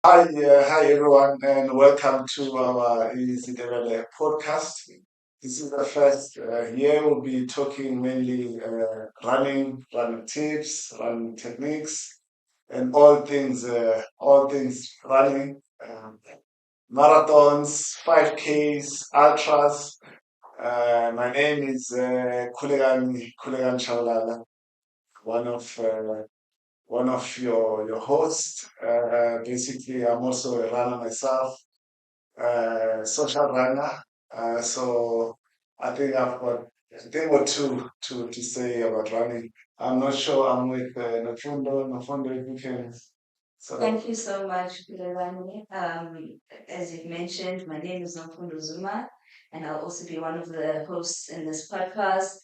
Hi everyone, and welcome to our Izitebele podcast. This is the first year we'll be talking mainly running tips, running techniques, and all things running, marathons, 5Ks, ultras. My name is Kulegan Chaulala, one of uh, one of your hosts. Basically, I'm also a runner myself, social runner. So I think I've got a thing or two to say about running. I'm not sure I'm with Nafundo. Nafundo, if you can sort of. Thank you so much, Kulevani. As you've mentioned, my name is Namfundo Zuma, and I'll also be one of the hosts in this podcast.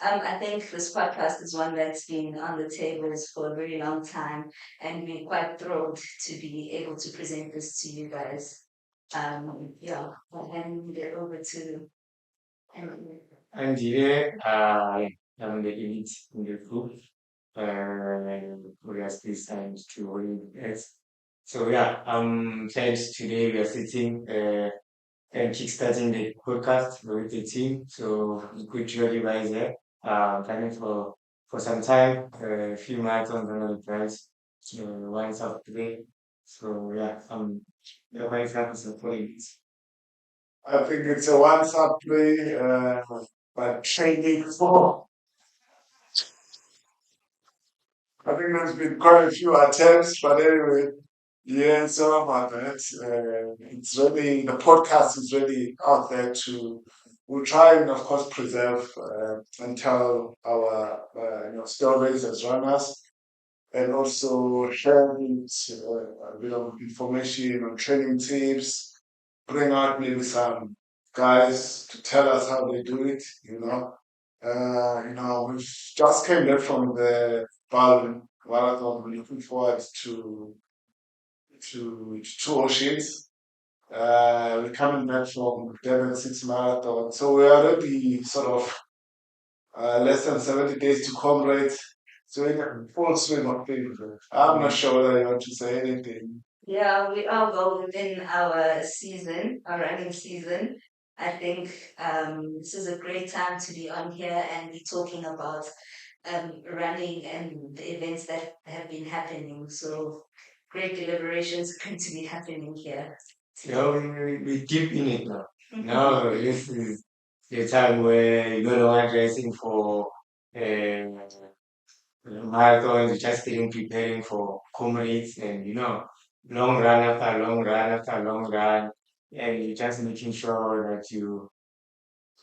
I think this podcast is one that's been on the tables for a very long time, and we're quite thrilled to be able to present this to you guys. Yeah, I'll hand it over to Emily. I'm here. I'm the elite in the group. We are still signed to OES. So yeah, thanks. Today we are sitting and kickstarting the podcast with the team. So we could really rise there. Planning for some time, a few marathons under the price. So once up today. So yeah, the wife has a point. I think it's a one-up play, but training for. I think there's been quite a few attempts, but anyway, yeah, so about that. It's really the podcast is really out there to. We'll try and of course preserve and tell our stories as runners, and also share a bit of information on training tips, bring out maybe some guys to tell us how they do it, we've just came back from the Berlin marathon. We're looking forward to two oceans. We're coming back from Devon City Marathon. So we're already sort of less than 70 days to comrade. So we're in full swing of things. I'm not sure whether you want to say anything. Yeah, we all go within our season, our running season. I think this is a great time to be on here and be talking about running and the events that have been happening. So great deliberations are going to be happening here. Yeah, we deep in it now. Now this is the time where you're gonna want racing for marathons, you're just getting preparing for comrades and long run after long run after long run, and you're just making sure that you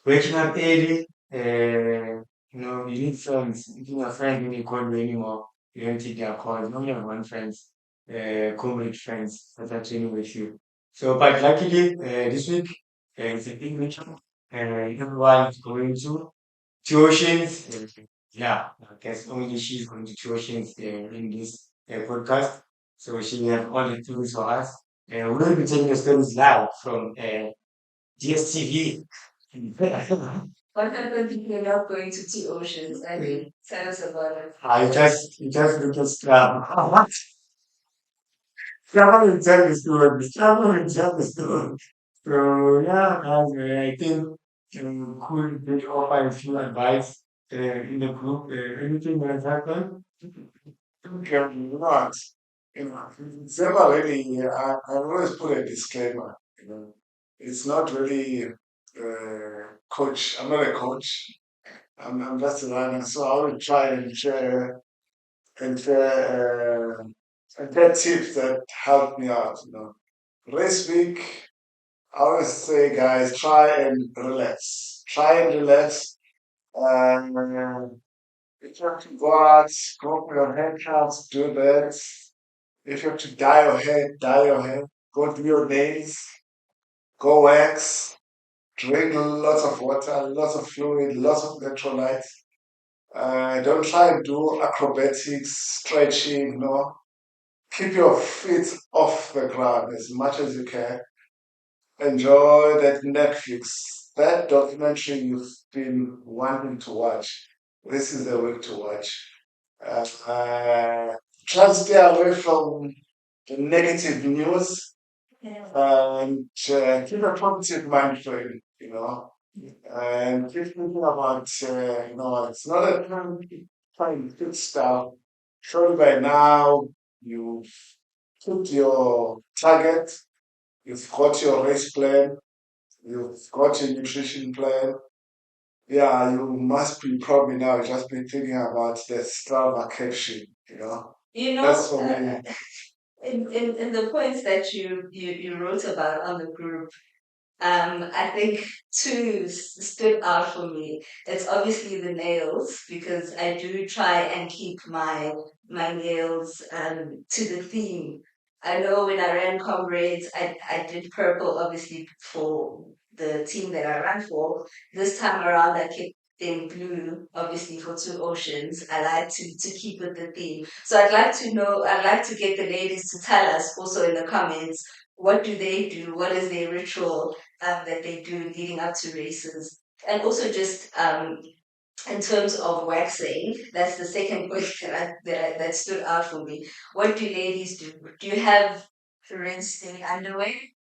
waking up early. You need friends. If you're a friend, when you call you anymore, you don't take their calls. You only have one friends, comrade friends that are training with you. So, but luckily, this week, it's a big weekend. Everyone's going to tuitions. Yeah, I guess only she's going to tuitions in this podcast. So she have all the tools for us. We'll be taking the stories live from DSTV. What happened if you're not going to two oceans? I mean, tell us about it. I just look at Scrabble. What? Scrabble will tell the story. Scrabble will tell the story. So yeah, guys, I think could they offer a few advice in the group? Anything that happened? Not. It's never really. I always put a disclaimer. It's not really coach. I'm not a coach. I'm just a runner, so I will try and share and get tips that help me out. Race week, I always say, guys, try and relax. Try and relax. Um, if you have to go out, go for your haircuts, do that. If you have to dye your hair, dye your hair. Go do your nails, go wax, drink lots of water, lots of fluid, lots of electrolytes. Don't try and do acrobatics, stretching, no. Keep your feet off the ground as much as you can. Enjoy that Netflix, that documentary you've been wanting to watch. This is the week to watch. Uh, Try to stay away from. negative news and keep a positive mind frame, and keep thinking about, it's not a time to try and fix stuff. Surely by now you've put your target, you've got your race plan, you've got your nutrition plan. Yeah, you must be probably now just be thinking about the Strava caption, That's for me. In the points that you wrote about on the group, I think two stood out for me. It's obviously the nails because I do try and keep my nails to the theme. I know when I ran comrades, I did purple obviously for the team that I ran for. This time around, I kept in blue, obviously for two oceans. I like to keep with the theme. So I'd like to know. I'd like to get the ladies to tell us also in the comments what do they do, what is their ritual that they do leading up to races. And also just in terms of waxing, that's the second point that stood out for me. What do ladies do? Do you have rinsing underwear?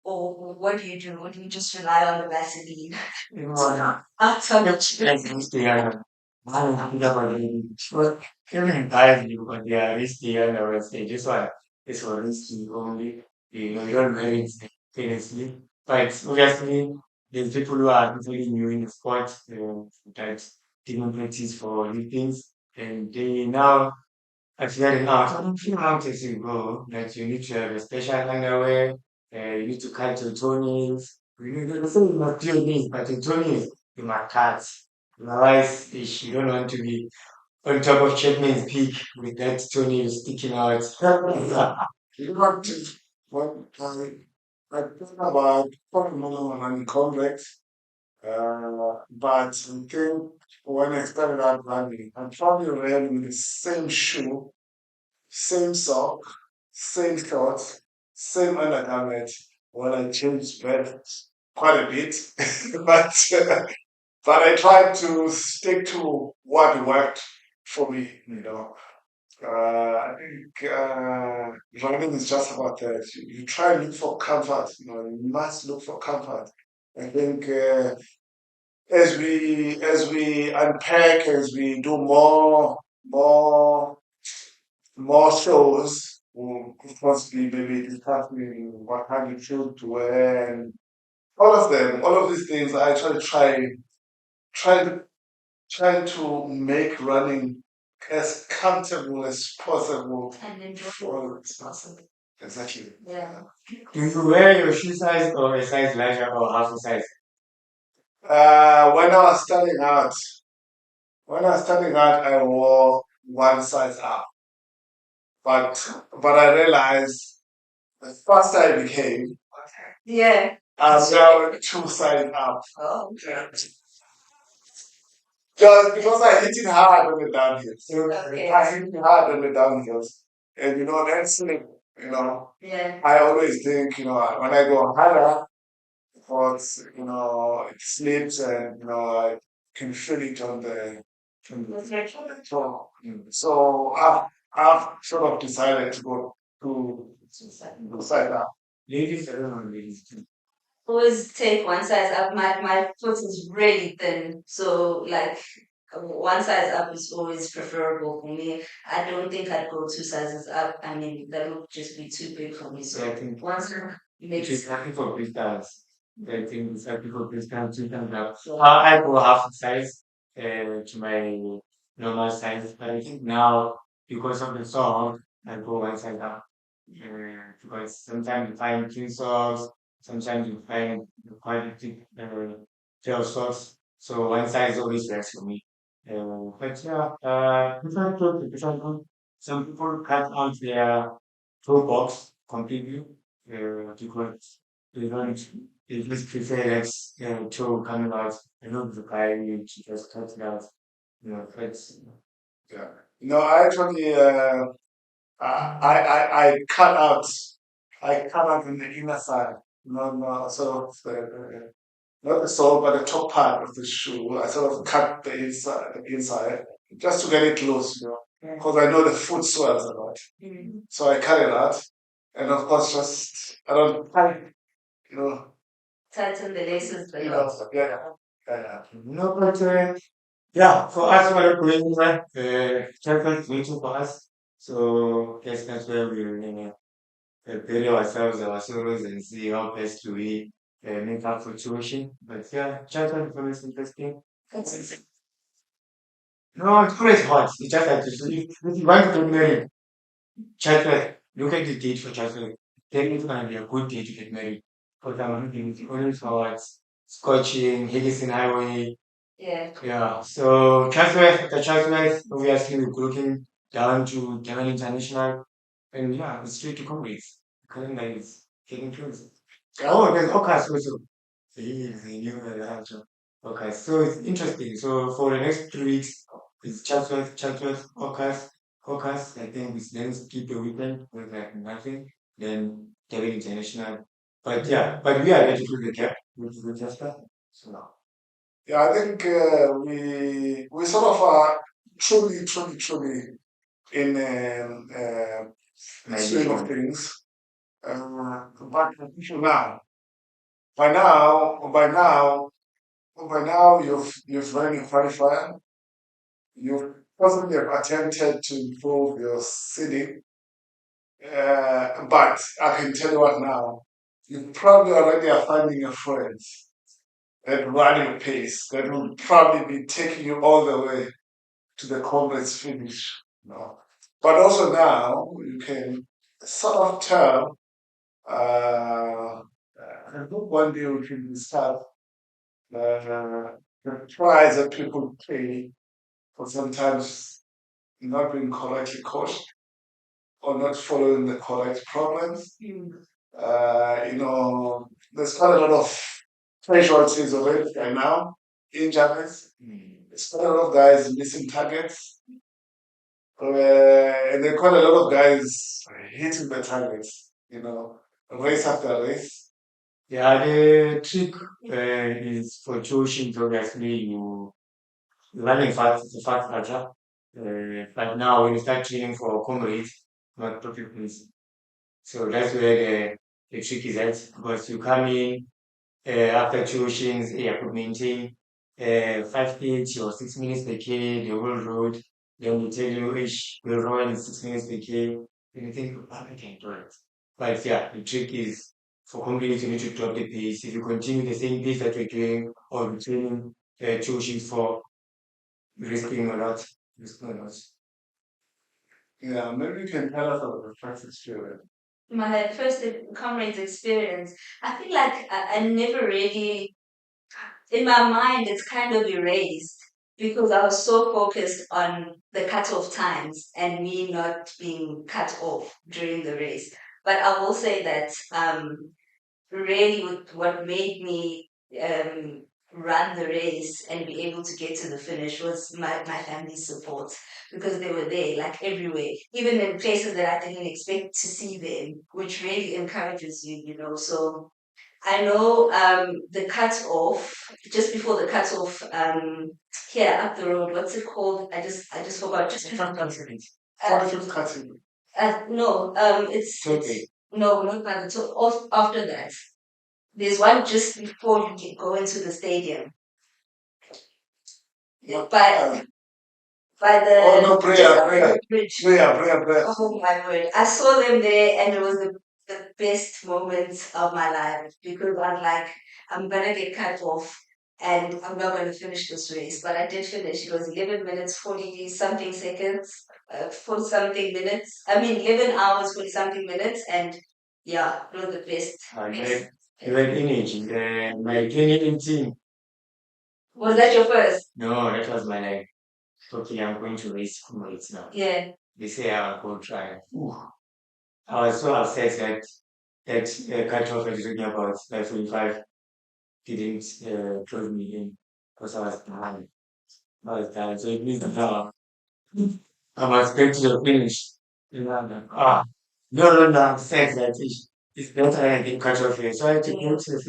Or what do you do? Or do you just rely on the Vaseline? No. Outside of Cristiano. Well, even guys, you but they are risky and they just want this one risky only. You don't wear it seriously. But obviously, there's people who are totally new in the sport that didn't practice for these things, and they now actually out a few mountains you go that you need to have a special underwear, you need to cut your toenails. You don't say you must do this, but your toenails you must cut. Otherwise, you don't want to be on top of Chapman's Peak with that toenail sticking out. You want to what I think about Pokemon and complex, but I think when I started out running, I probably ran with the same shoe, same sock, same shorts, same undergarment. Well, I changed bed quite a bit, but but I tried to stick to what worked for me. I think running is just about that. You try and look for comfort. You must look for comfort. I think as we unpack, as we do more more shows, we'll possibly maybe discussing what kind of shoes to wear and all of them, all of these things. I actually try try to make running as comfortable as possible. And enjoyable as possible. Exactly. Yeah. Do you wear your shoe size or a size larger or half a size? When I was starting out, I wore one size up, but I realized the faster I became, yeah, I'm now two size up. Oh, okay. Just because I hit it hard on the downhills. Okay. I hit it hard on the downhills. And that's it. Yeah. I always think, when I go harder, because it slips and I can feel it on the toe. So I've sort of decided to go side up. Ladies, I don't know, ladies always take one size up. My foot is really thin, so like one size up is always preferable for me. I don't think I'd go two sizes up. I mean, that would just be too big for me. So I think one size makes. It is happy for big times. I think it's happy for big times. Two times up. So I go half a size to my normal size, but I think now because of the song, I go one size up. Because sometimes you find clean socks, sometimes you find the quality gel socks. So one size always works for me. But yeah, different clothes, different clothes. Some people cut out their toe box completely because they don't, they just prefer less toe coming out. I know the guy you just cut it out. It's, yeah. No, I actually, I cut out on the inner side, not sort of not the sole, but the top part of the shoe. I sort of cut the inside, just to get it loose, because I know the foot swells a lot. So I cut it out, and of course, just I don't like, you know, tighten the laces, but yeah, no, but yeah, for us, we're going well. Childhood is waiting for us, so yes, that's where we bury ourselves, our sorrows, and see how best do we make up for tuition. But yeah, childhood is always interesting. No, it's always hard. It's just like this. If you want to get married, childhood, look at the date for childhood. Then it's going to be a good day to get married. Because I'm looking always hard. Scorching, Higgison Highway. Yeah. So Chatsworth, after Chatsworth, obviously we're looking down to Devon International. And yeah, it's straight to Congress. Calendar is getting close. Oh, there's Okas also. Yes, I knew that. Okay, so it's interesting. So for the next 3 weeks, it's Chatsworth, Okas. I think we then skip the weekend with like nothing. Then Devon International. But yeah, but we are ready to do the gap with Jasper. So. Yeah, I think we sort of are truly in swing of things. But now, by now, by now, by now, you've run your qualifier. You've possibly have attempted to improve your city, but I can tell you what now. You probably already are finding your friends at running pace that will probably be taking you all the way to the conference finish. No. But also now you can sort of tell. I hope one day we can discuss the price that people pay for sometimes not being correctly coached or not following the correct programs. There's quite a lot of casualties already right now, injuries. There's quite a lot of guys missing targets. And there are quite a lot of guys hitting the targets, race after race. Yeah, the trick is for choosing obviously running fast is a fast starter. But now when you start training for comrades, not professionals, so that's where the trick is at because you come in after tuitions, you could maintain 5 minutes or 6 minutes per K, the whole road. Then we tell you, we'll run in 6 minutes per K. And you think, oh, I can do it. But yeah, the trick is for companies, you need to drop the pace. If you continue the same pace that we're doing or we're training tuitions for risking a lot, risking a lot. Yeah, maybe you can tell us about the first experience. My first comrades experience, I feel like I never really in my mind, it's kind of erased because I was so focused on the cutoff times and me not being cut off during the race. But I will say that really what made me run the race and be able to get to the finish was my family's support because they were there like everywhere, even in places that I didn't expect to see them, which really encourages you. So I know the cutoff, just before the cutoff, here up the road, what's it called? I just forgot. Just before cutting. 45th cutting. No, it's no, not by the so after that. There's one just before you can go into the stadium. Yeah, by the oh no prayer bridge. Prayer. Oh my word! I saw them there, and it was the best moment of my life because I'm like, I'm gonna get cut off, and I'm not gonna finish this race. But I did finish. It was 11 minutes 40 something seconds, 40 something minutes. I mean, 11 hours 40 something minutes, and yeah, it was the best. You were in my 2018. Was that your first? No, that was my like okay, I'm going to race comrades now. Yeah. They say I'll go try. Ooh, I was so upset that cutoff I was talking about, like 45, didn't close me in because I was behind. I was tired. So it means that now I'm expected to finish. No, I'm sad that it's better I didn't cut off here. So I had to go to the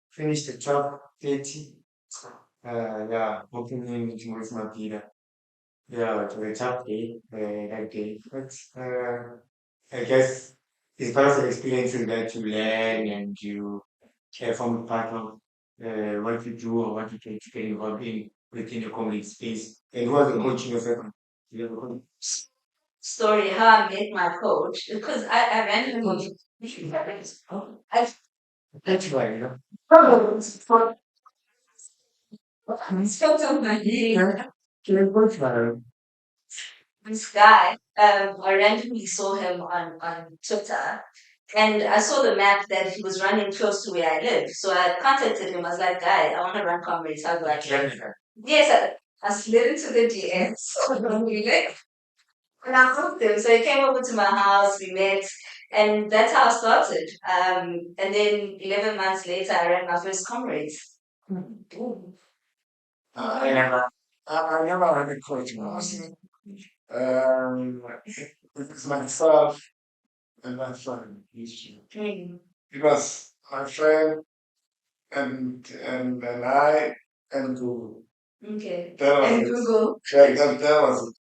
finish the top 30. Yeah, hoping to with my Peter. Yeah, to the top eight that day. But I guess It's part of the experiences that you learn and you form part of what you do or what you can get involved in within the community space. And who was the coach in your second? You have a coach? Story how I met my coach because I randomly I that's right. Spelled out my name. Yeah, coach, this guy, I randomly saw him on Twitter and I saw the map that he was running close to where I live. So I contacted him. I was like, guy, I want to run comrades. How do I get there? Yes, I slid into the DMs. We met and I hooked him. So he came over to my house, we met, and that's how I started. And then 11 months later, I ran my first comrades. I never had a coach house. It's myself and my friend. Because my friend and I and Google. Okay. That was and it. Google. Yeah, that was it.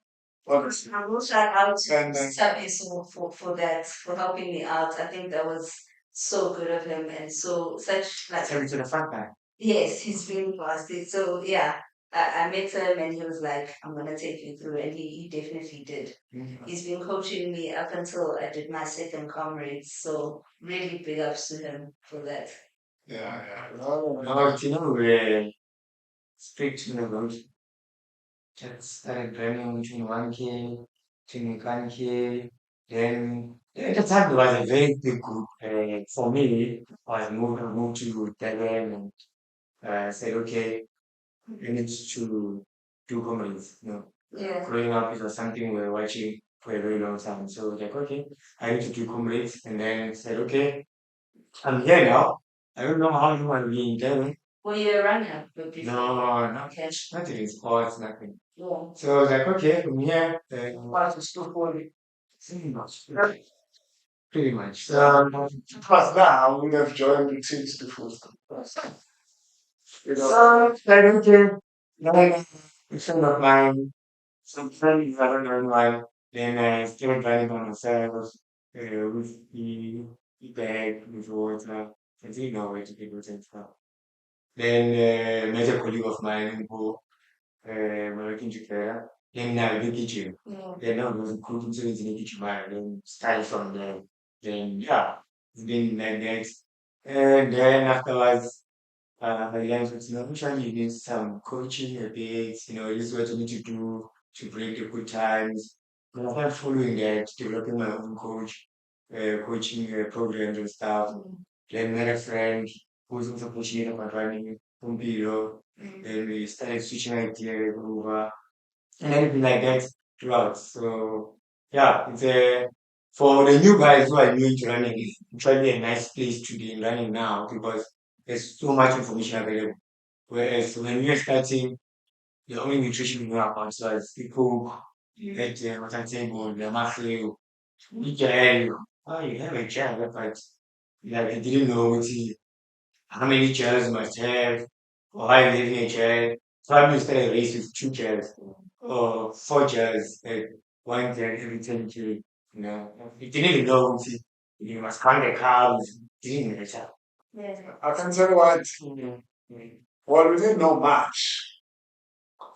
Honestly. I will shout out to Sabi for that, for helping me out. I think that was so good of him and so such like Carry to the front back. Yes, he's really positive. So yeah, I met him and he was like, I'm gonna take you through and he definitely did. Mhm. He's been coaching me up until I did my second comrades. So really big ups to him for that. Yeah, yeah. No, you know, speak to me about just started running between 1K, 21K. Then the time was a very big group. For me, I moved to Devon and said, okay, we need to do comedies. You know, yeah. Growing up, it was something we were watching for a very long time. So like, okay, I need to do comedies. And then said, okay, I'm here now. I don't know how you want to be in Devon. Were you a runner before? No, not, okay. Nothing in sports, nothing. Yeah. So I was like, okay, from here, what is too cool? Pretty much. Pretty much. Plus now, we have joined the teams before. You know, like, okay, then a friend of mine, some friends I don't know why, then I started driving by myself, with the bag, with water, I didn't know where to get water and stuff. Then met a colleague of mine who working together. Then now the kitchen. Yeah. Then now was cooking so in the kitchen then started from there. Then yeah, it's been like that. And then afterwards I learned that usually you need some coaching a bit, this is what you need to do to break the good times. And I started following that, developing my own coaching programs and stuff. Then met a friend who's also passionate about running from below. Then we started switching ideas over and everything like that throughout. So yeah, it's a for the new guys who are new to running, it's actually a nice place to be running now because there's so much information available. Whereas when you're starting, the only nutrition you know about was people that what I'm saying, the muscle, you can, oh, you have a gel, but yeah, I didn't know how many chairs you must have, or how you having a chair. Probably start a race with two chairs or four chairs, one chair every 10K. You didn't even know you must count the carbs, didn't even know. Yeah. I can tell you what, well, we didn't know much,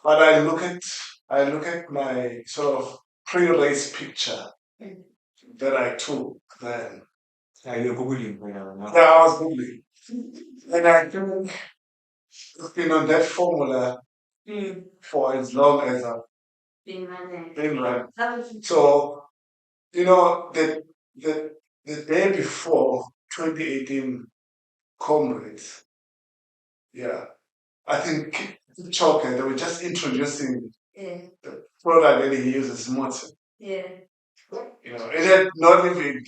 but I look at my sort of pre-race picture that I took then. You're Googling right now. Yeah, I was Googling. And I think it's been on that formula for as long as I've been running. So, the, the, the day before 2018 Comrades, yeah, I think Choker, they were just introducing the product that he uses, Motor. Yeah. It had not even,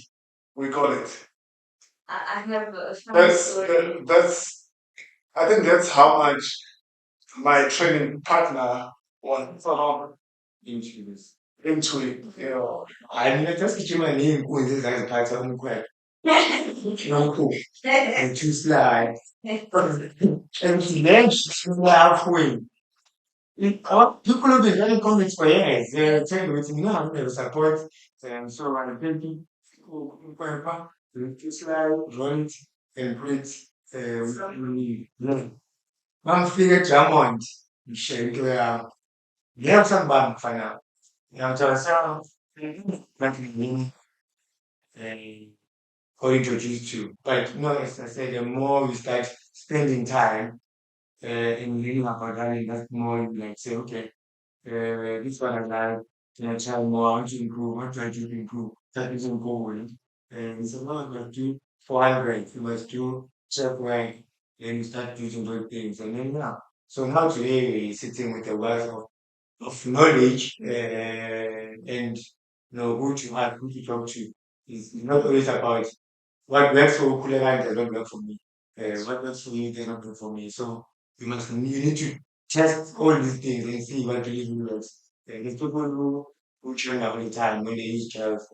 we call it. I have a funny story. I think that's how much my training partner was into this. Into it, I mean, I just get you my name with this as a pattern quick. No cool. And too slide. And then she's halfway. People have been running comments for years. They're trying to you know, they support. So I'm baby. whatever, just like run it and put it one figure diamond, shake you have some bad for now. You know, so nothing or introduced to. But no, as I said, the more we start spending time in learning about running, that's more you like say, okay, this one I like, can I try more? I want to improve, what do I do to improve? That isn't going. And so now you must do 400, you must do check rank, then you start using those things. And then now, so now today we're sitting with a wealth of knowledge and you know who to have, who to talk to. It's not always about what works for Kulera does not work for me. What works for you does not work for me. So you need to test all these things and see what really works. There's people who train all the time when they use drugs.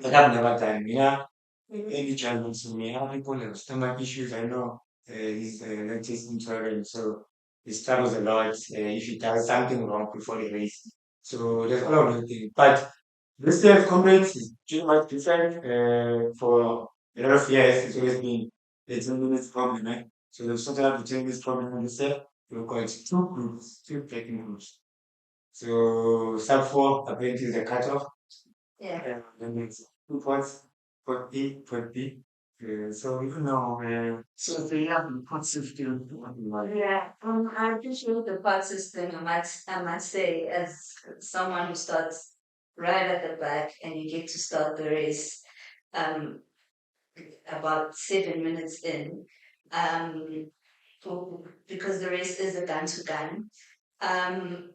But I've never done. Yeah, any child to me. How people have stomach issues. I know he's lactose intolerant, so he struggles a lot if he does something wrong before the race. So there's a lot of things. But this year's conference is pretty much different for a lot of years. It's always been a 10 minutes problem, right? So they've sorted out the 10 minutes problem this year. We've got two groups, two tracking groups. So sub four apparently is the cutoff. Yeah. And then it's 2 points for A, for B. So you know, so they have the pot system. Yeah, I appreciate the pod system. I must say, as someone who starts right at the back, and you get to start the race um, about 7 minutes in, um, because the race is a gun to gun. Um,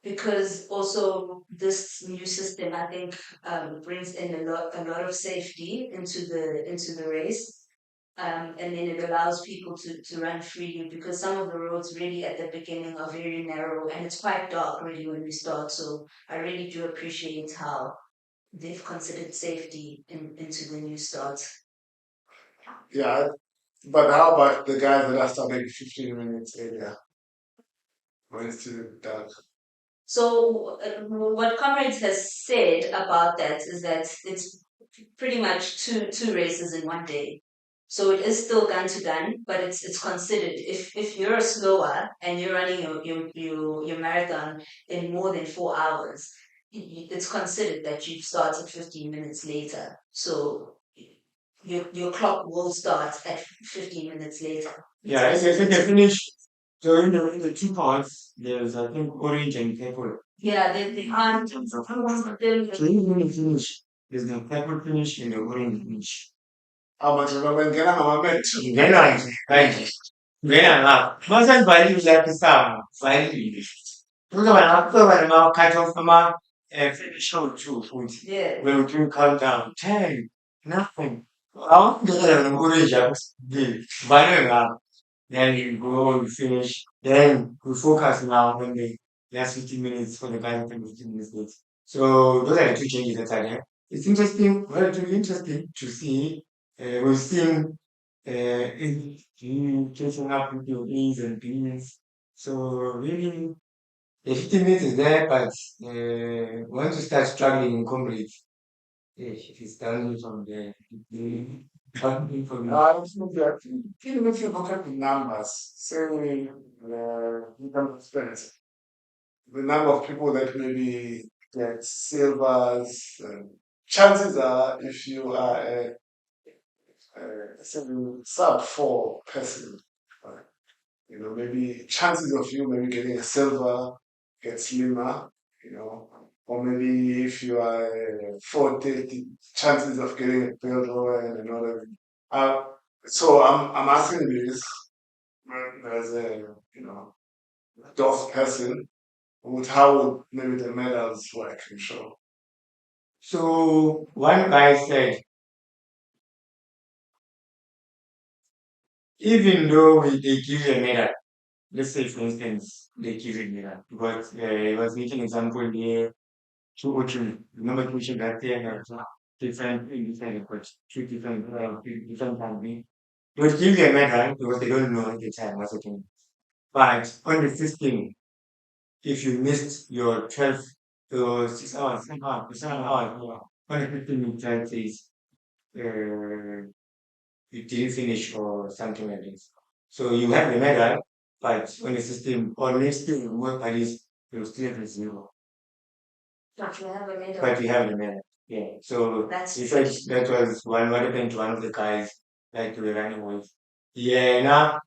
because also this new system, I think, brings in a lot of safety into the race. And then it allows people to run freely because some of the roads really at the beginning are very narrow and it's quite dark really when we start. So I really do appreciate how they've considered safety into the new start. Yeah, but how about the guys that are starting 15 minutes earlier when it's still dark? So, what Comrades has said about that is that it's pretty much two races in one day. So it is still gun to gun, but it's considered if you're slower and you're running your marathon in more than 4 hours, it's considered that you've started 15 minutes later. So your clock will start at 15 minutes later. Yeah, if you can finish. So in the two parts, there's I think orange and purple. Yeah, they aren't. So you really finish. There's the purple finish and the orange finish. Ngena ngama-match. Ngena nje, kanje. Ngena ngapha. Masenzivalile lapha isango, valile. Kuzoba nama-cut off finish two futhi. Yeah. Where we do countdown. 10, 9. Awungena no-orange apha sibili. Valwe ngapha. Then you go, you finish. Then we focus now on the last 15 minutes for the guys who 15 minutes late. So those are the two changes that are there. It's interesting, relatively interesting to see. We've seen you catching up with your A's and B's. So really, the 15 minutes is there, but once you start struggling in comrades, it is downhill from there. Downhill from there. I think that even if you look at the numbers, say in terms of strength, the number of people that maybe get silvers, chances are if you are say sub four person, uh, maybe chances of you maybe getting a silver get slimmer, or maybe if you are 430, chances of getting a silver and another. Uh, so I'm asking this as a tough person with how would maybe the medals work and show. So one guy said, even though they give you a medal, let's say for instance they give you a medal, but I was making an example here, two or three. Remember two should that there have different coach, different company. They would give you a medal because they don't know at the time what's happening. But on the system, if you missed your 12 or 6 hours, 7 hours, on a 15 minute time says uh, you didn't finish or something like this. So you have the medal, but on the system, on the system, most parties, you still have a zero. But you have a medal. But we have the medal. Yeah. So that's in fact, that was one what happened to one of the guys like we were running with. Yeah, now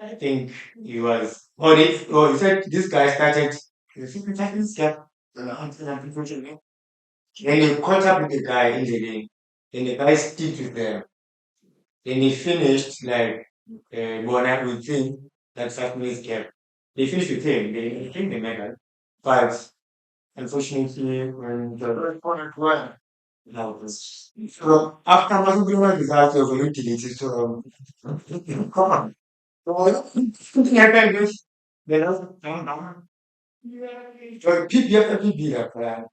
I think he was. He said this guy started. The secret this guy. Unfortunately. Then he caught up with the guy in the ring. Then the guy stick with them. Then he finished like one night with him. That 5 minutes gap. They finished with him. They came the medal. But unfortunately, when the opponent won, no, so after Masuduma disaster of utility, so come on. So something happened with the last time. So PB after PB,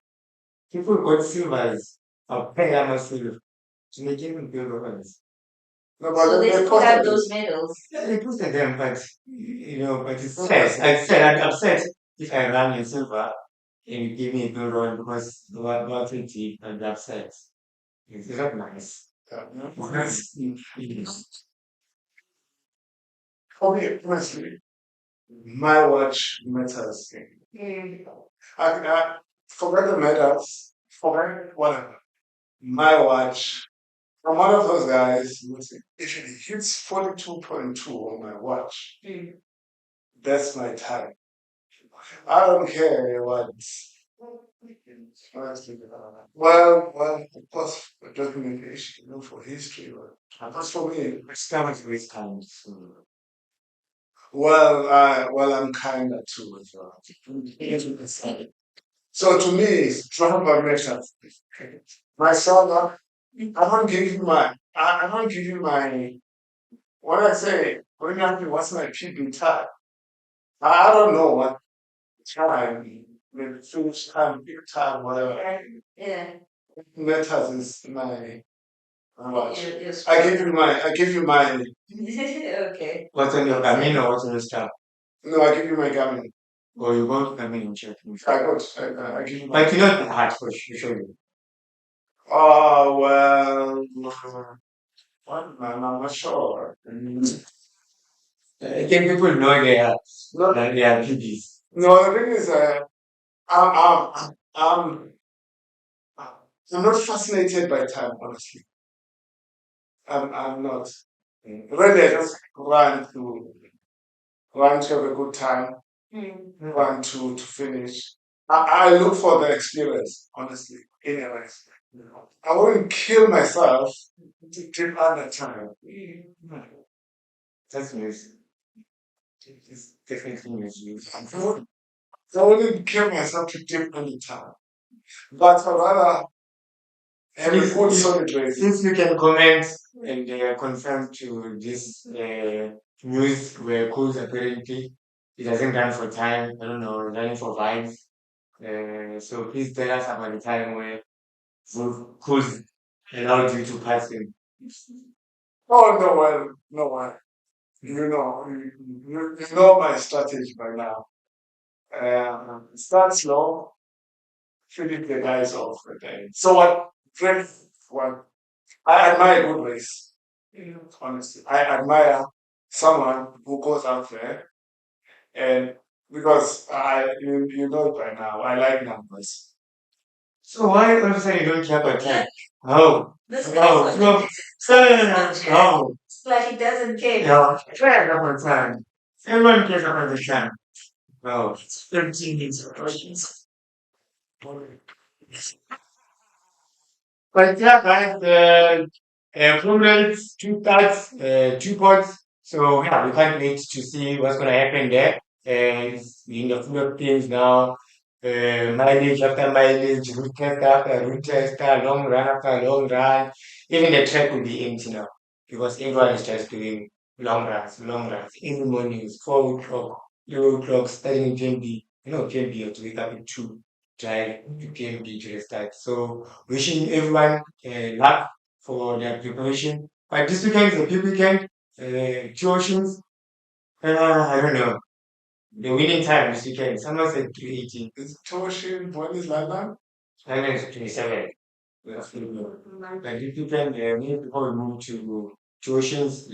people got silvers. I'll pay them a silver to make him build ones. No, but so they still have those medals. Yeah, they posted them, but but it's sad. I said I'm upset if I run in silver and you give me a gold one because what 20 and be upset. It's not nice. Yeah. For me, honestly, my watch matters. I forget the medals, forget whatever. My watch, I'm one of those guys, if it hits 42.2 on my watch, that's my time. I don't care what. Honestly, well, of course, for documentation, for history, but for me, it's with time. Well, I'm kind of too as well. So to me, it's drama matters. My son, I don't give you I don't give you my, what I say, when you ask me what's my PB time, I don't know what time, maybe finish time, big time, whatever. Yeah. Matters is my watch. I give you my. Okay. What's on your Garmin or what's on your star? No, I give you my Garmin. Or you go to Garmin and check. I give you my. But you know the hard for sure. Oh well, what? I'm not sure. I think people know they are no, that they are PBs. No, the thing is, I'm, I'm, I'm, I'm not fascinated by time, honestly. I'm not. Really, I just run to have a good time, run to finish. I look for the experience, honestly, in a race. I wouldn't kill myself to keep under time. That's news. It's definitely news. I wouldn't kill myself to dip under time. But I'd rather have a good solid race. Since you can comment and confirm to this news where Coles apparently it doesn't run for time, I don't know, running for vibes. So please tell us about the time where Coles allowed you to pass him. Oh no, well, no, well, you know my strategy by now. Start slow, finish the guys off again. So what? Really, what? I admire good race. Honestly, I admire someone who goes out there and because you know by now I like numbers. So why all of a sudden you don't care about time? Oh, oh, no, no, it's like it doesn't care. No, care about time. Everyone cares about the time. Oh, 13 minutes of questions. But yeah, guys, improvements, two parts, 2 points. So yeah, we can't wait to see what's gonna happen there. And in the full teams now, mileage after mileage, route test after route test, long run after long run. Even the track will be empty now because everyone is just doing long runs, long runs. Every morning is 4 o'clock, 3 o'clock, starting in PMB. PMB you have to wake up at 2, drive to PMB to the start. So wishing everyone luck for their preparation. But this weekend is a big weekend. Two oceans. I don't know. The winning time this weekend. Someone said 318. Is it two ocean? When is London? London is 27. Like if you can, maybe before we move to oceans,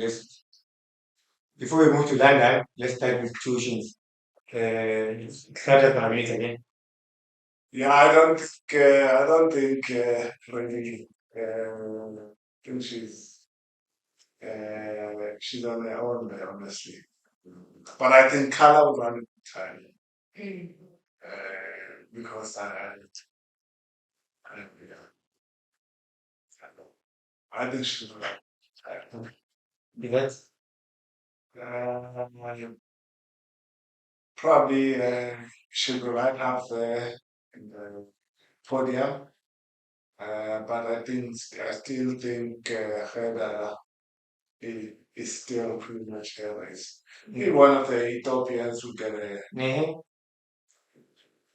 before we move to London, let's start with tuitions. Start at Paramedic again. Yeah, I don't think really, think she's on her own there, honestly. But I think color would run time because yeah, I think she's right. Because Uh, probably she'll be right up there in the podium. But I still think Heather is still pretty much there. Is maybe one of the Ethiopians who get a. Nehe,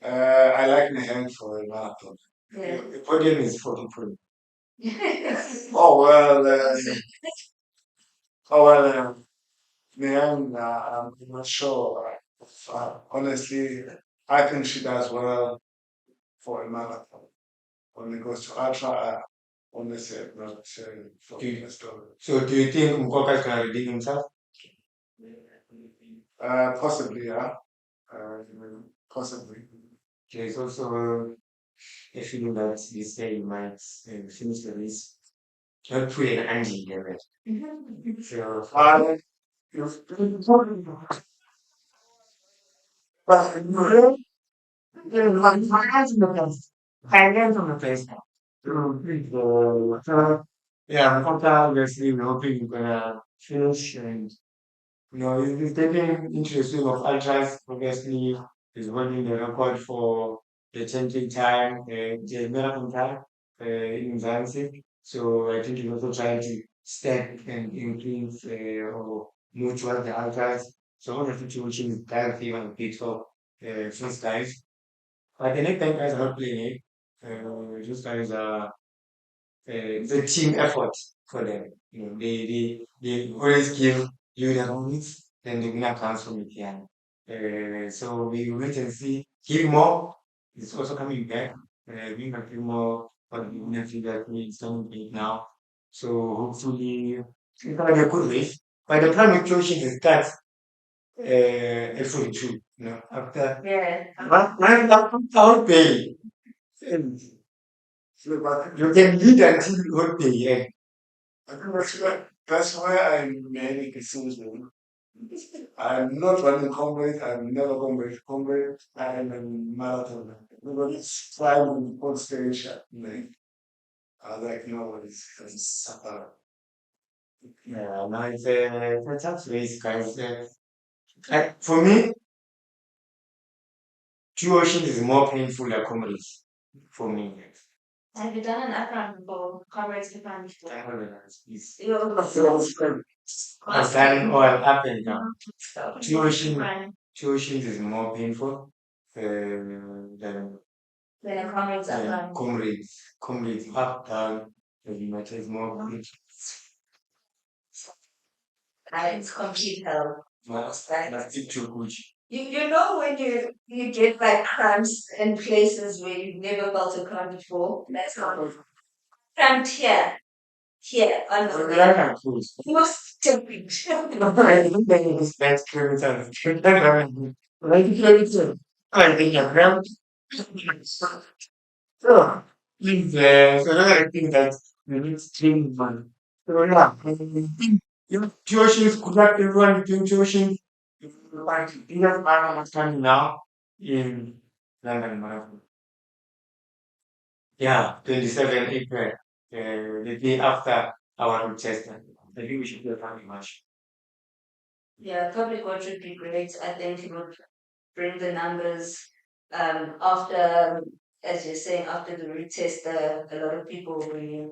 I like Nehen for a marathon. the podium is for people. Oh well, oh well, Nehen, I'm not sure. Honestly, I think she does well for a marathon. When it goes to ultra, honestly, I'm not for Do you, the story. so do you think Mkoka is gonna redeem himself? Possibly, yeah. Uh, Possibly. There's also a feeling that this day you might finish the race. Not put an Angie there, right? So, You but finance in the place. Finance on the place now. Yeah, Mkoka, obviously, we're hoping you're gonna finish and he's taking into the swing of ultras. Obviously, he's holding the record for the 10K time, the marathon time in Zanzibar. So I think he's also trying to step and increase or move towards the ultras. So all the situations directly on pit for first guys. But the next time guys are not playing it. Those guys are it's a team effort for them. They always give you the rules, then the winner comes from it. Yeah. So we wait and see. Gilmore is also coming back. We have Gilmore, but the winner figure is coming back now. So hopefully it's gonna be a good race. But the plan with coaching is that F42, after I won't pay. You can lead until you won't pay. Yeah. I think that's where I made a decision. I'm not running comrade. I'm never going to be comrade. I'm a marathoner. Everybody's trying on stage. Like, I was like, no, it's suffer. Yeah, no, it's a tough race, guys. For me, two oceans is more painful than comrades. For me. Have you done an uprun before? Comrades uprun before? I haven't. It's I've done all up and down. Two oceans is more painful than comrades uprun. Comrades up down. The matter is more. It's complete hell. That's it too good. You know when you get like cramps in places where you've never felt a cramp before? That's not cramped here. Here on the leg. That's cool. Most stupid. That's true. I think a cramp. So, please, so another thing that you need to train on. So yeah, tuitions, good luck everyone doing tuition. Like, you have how time now in London Marathon. Yeah, 27 April, the day after our road test. I think we should do a family match. Yeah, public watch would be great. I think it would bring the numbers after, as you're saying, after the retest, a lot of people will be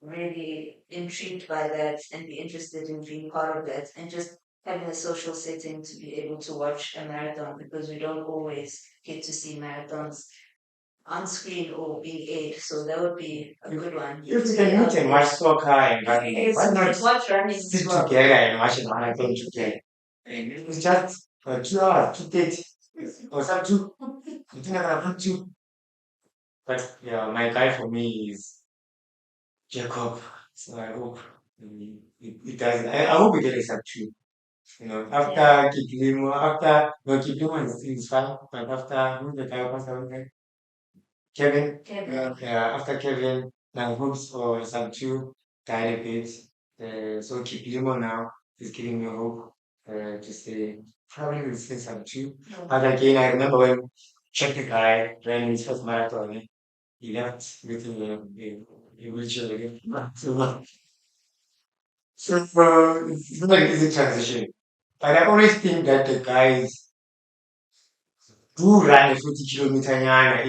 really intrigued by that and be interested in being part of that and just having a social setting to be able to watch a marathon because we don't always get to see marathons on screen or being aired. So that would be a good one. If we can meet and watch soccer and running, why not watch running sit together and watch a marathon together? And it was just 2 hours, 2:30 or something. I think I have two. But yeah, my guy for me is Jacob. So I hope it does. I hope we get a sub two. You know, after Kiplimo, after no Kiplimo is fine, but after who's the guy who passed away? Kevin. Yeah, after Kevin, now hopes for sub two died a bit. So Kiplimo now is giving me hope to stay. Probably will stay sub two. But again, I remember when check the guy ran his first marathon. He left with a wheelchair again. So it's not an easy transition. But I always think that the guys do run a 40 kilometer yana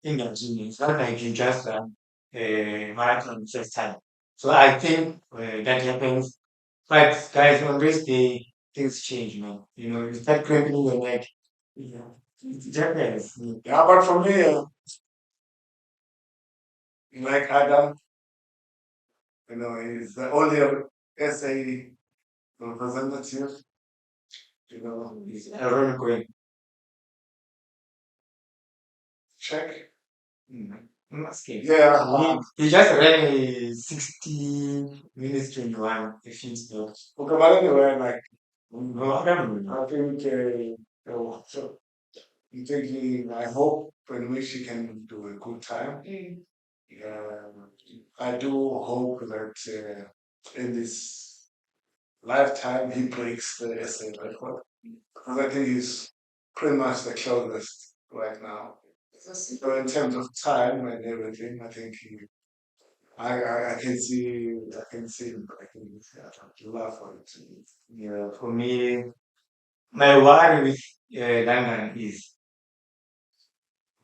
in Nigeria. It's not like you just run a marathon first time. So I think that happens. But guys, on race day, things change, man. You know, you start cramping your neck. Yeah, it happens. Yeah, but for me, like Adam, he's the only SA representative, It's ironic. check. I'm asking. Yeah, He just ran a 60 minutes 21 a few steps. okay, but anyway, like, No, I don't know. I think, so I'm thinking, I hope in which he can do a good time. Yeah, I do hope that in this lifetime he breaks the SA record because I think he's pretty much the closest right now. So in terms of time and everything, I think I can see him breaking this. I love for it. Yeah, for me, my worry with London is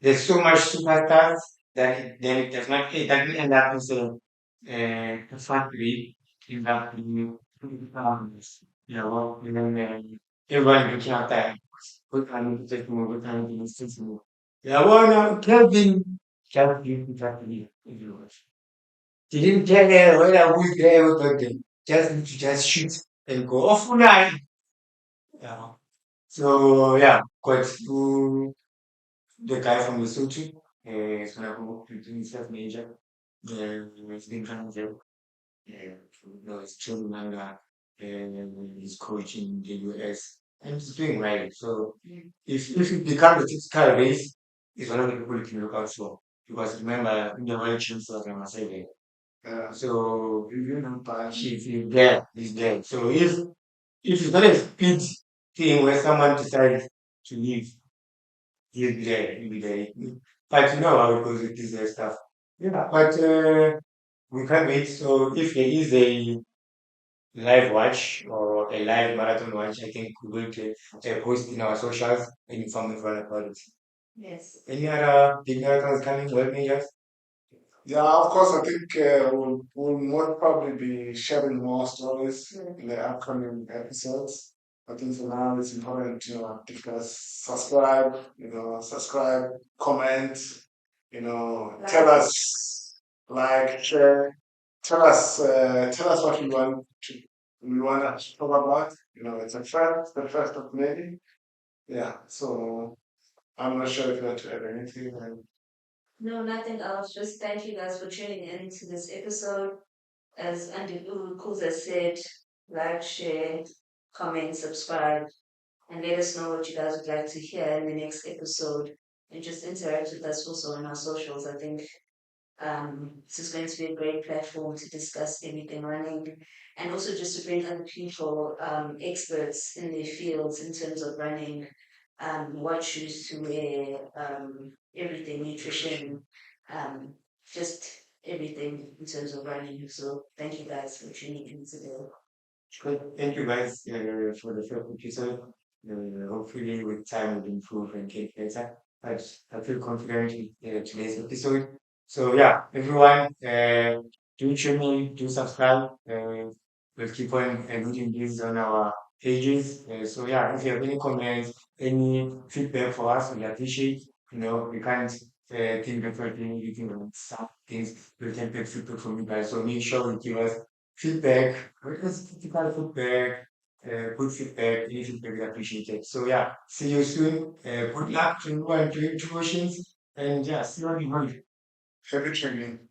there's so much superstars that then it doesn't end up as a factory in that well, and then everyone looking after what kind of take more, what kind of things more. Yeah, well, now Kelvin exactly. He didn't care whether who's there or not there. Just need to just shoot and go off line. Yeah. So yeah, quite cool. The guy from Lesotho, is gonna go to do himself major. He's been trying to he's training manga and he's coaching the US and he's doing right. So if it becomes a typical race, it's one of the people you can look out for. Because remember, in the world champs like Masebe. So he's there, he's there. So if it's not a speed thing where someone decides to leave, he'll be there. But you know how it goes with this stuff. Yeah, but we can't wait. So if there is a live watch or a live marathon watch, I think we will post in our socials and inform everyone about it. Any other big marathons coming, world majors? Yeah, of course, I think we'll more probably be sharing more stories in the upcoming episodes. I think for now it's important, discuss, subscribe, comment, tell us, like, share, tell us what we want to talk about. It's the first of many. Yeah, so I'm not sure if you want to add anything. No, nothing else. Just thank you guys for tuning in to this episode. As Andy Kuza said, like, share, comment, subscribe, and let us know what you guys would like to hear in the next episode. And just interact with us also on our socials. I think this is going to be a great platform to discuss everything running and also just to bring other people, experts in their fields in terms of running, what shoes to wear, everything, nutrition, um, just everything in terms of running. So thank you guys for tuning in today. Good. Thank you guys for the first episode. Hopefully, with time, we'll improve and get better. I feel confident with today's episode. So, yeah, everyone, do tune in, do subscribe. We'll keep on reading these on our pages. So, yeah, if you have any comments, any feedback for us, we appreciate. We can't think of anything on some things. We can take feedback from you guys. So, make sure you give us feedback, critical feedback, good feedback, any feedback is appreciated. So yeah, see you soon. Good luck to everyone doing tuitions and yeah, see you on the Happy training.